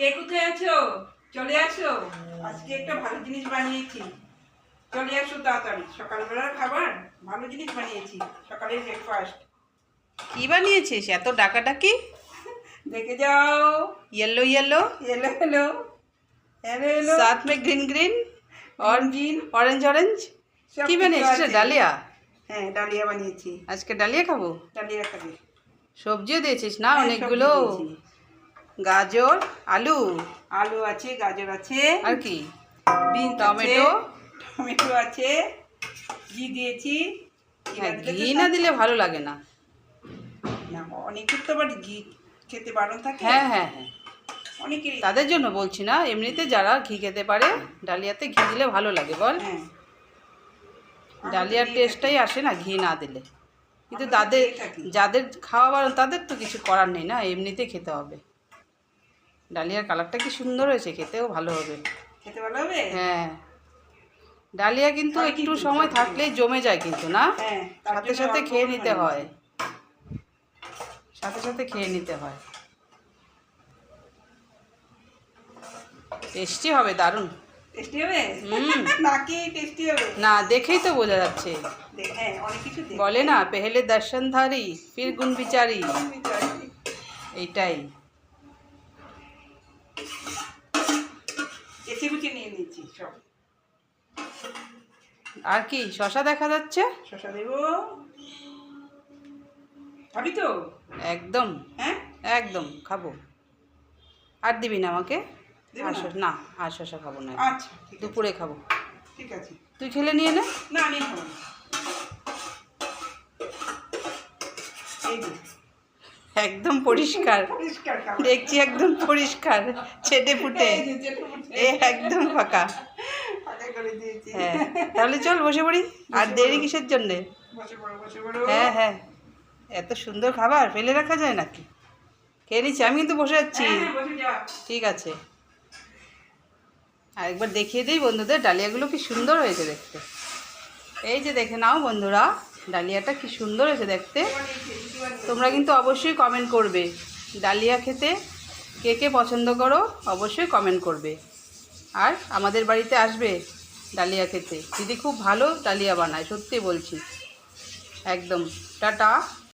কে কোথায় আছো? চলে আসো, আজকে একটা ভালো জিনিস বানিয়েছি। চলে আসো তাড়াতাড়ি, সকালবেলার খাবার ভালো জিনিস বানিয়েছি, সকালের ব্রেকফাস্ট। কি বানিয়েছিস এত ডাকাডাকি? দেখে যাও। येलो येलो এলো এলো এলো এলো साथ में ग्रीन ग्रीन और গ্রিন ऑरेंज ऑरेंज সব কি কিছু বানিয়েছিস রে? আছে। ডালিয়া? হ্যাঁ, ডালিয়া বানিয়েছি। আজকে ডালিয়া খাবো? ডালিয়া খাবে? সবজিও দিয়েছিস না হ্যাঁ, অনেকগুলো? সবজি দিয়েছি। গাজর, আলু, আলু আছে, গাজর আছে, আর কি? বিন টমেটো। টমেটো আছে, ঘি দিয়েছি। ঘি না হ্যাঁ, দিলে তো ঘি না দিলে ভালো লাগে না। না, অনেকের তো আবার ঘি খেতে বারণ থাকে। হ্যাঁ হ্যাঁ হ্যাঁ, অনেকেরই। তাদের জন্য বলছি না, এমনিতে যারা ঘি খেতে পারে ডালিয়াতে ঘি দিলে ভালো লাগে বল। হ্যাঁ, ডালিয়ার আমরা তো দিয়ে টেস্টটাই আসে না ঘি না দিলে। কিন্তু আমরা তো তাদের দিয়ে থাকি। যাদের খাওয়া বারণ তাদের তো কিছু করার নেই না, এমনিতে খেতে হবে। ডালিয়ার কালারটা কি সুন্দর হয়েছে, খেতেও ভালো হবে। খেতে ভালো হবে। হ্যাঁ, ডালিয়া কিন্তু হয় একটু কিন্তু, সময় সত্যি। থাকলেই জমে যায় কিন্তু না, হ্যাঁ, তার সাথে জন্য সাথে অল্প খেয়ে করে নিতে বানিয়েছি। হয়, সাথে সাথে খেয়ে নিতে হয়। টেস্টি হবে, দারুণ। টেস্টি হবে? হুম। নাকি টেস্টি হবে? না, দেখেই তো বোঝা যাচ্ছে। হ্যাঁ, অনেক কিছু বলে না, পেহলে দর্শনধারী ফির গুণ বিচারি, এইটাই। এসে গুছে নিয়ে নিচ্ছি সব। আর কি শশা দেখা যাচ্ছে? শসা দেবো, খাবি তো? একদম হ্যাঁ, একদম খাবো। আর দিবি না আমাকে? দেবো আর না? না, আর শশা খাবো না, আচ্ছা, ঠিক আছে। দুপুরে খাবো। ঠিক আছে। তুই খেলে নিয়ে নে। না, আমি খাবো না। এই যে, একদম পরিষ্কার, পরিষ্কার খাবার। দেখছি একদম পরিষ্কার, ছেটে ফুটে, এই যে, যেটা বলছে। এ একদম ফাঁকা। ফাঁকা করে দিয়েছি। হ্যাঁ, তাহলে চল বসে পড়ি। আর বসে দেরি পড়ো। কিসের জন্যে? বসে পড়ো, বসে পড়ো। হ্যাঁ হ্যাঁ, এত সুন্দর খাবার ফেলে রাখা যায় নাকি? খেয়ে নিচ্ছি, আমি কিন্তু বসে যাচ্ছি। হ্যাঁ, হ্যাঁ, বসে যাও। ঠিক আছে। আর একবার দেখিয়ে দিই বন্ধুদের, ডালিয়াগুলো কি সুন্দর হয়েছে দেখতে। এই যে দেখে নাও বন্ধুরা, ডালিয়াটা কি সুন্দর হয়েছে দেখতে। তোমরা কিন্তু অবশ্যই কমেন্ট করবে, ডালিয়া খেতে কে কে পছন্দ করো অবশ্যই কমেন্ট করবে। আর আমাদের বাড়িতে আসবে ডালিয়া খেতে, দিদি খুব ভালো ডালিয়া বানায়, সত্যি বলছি। একদম টাটা।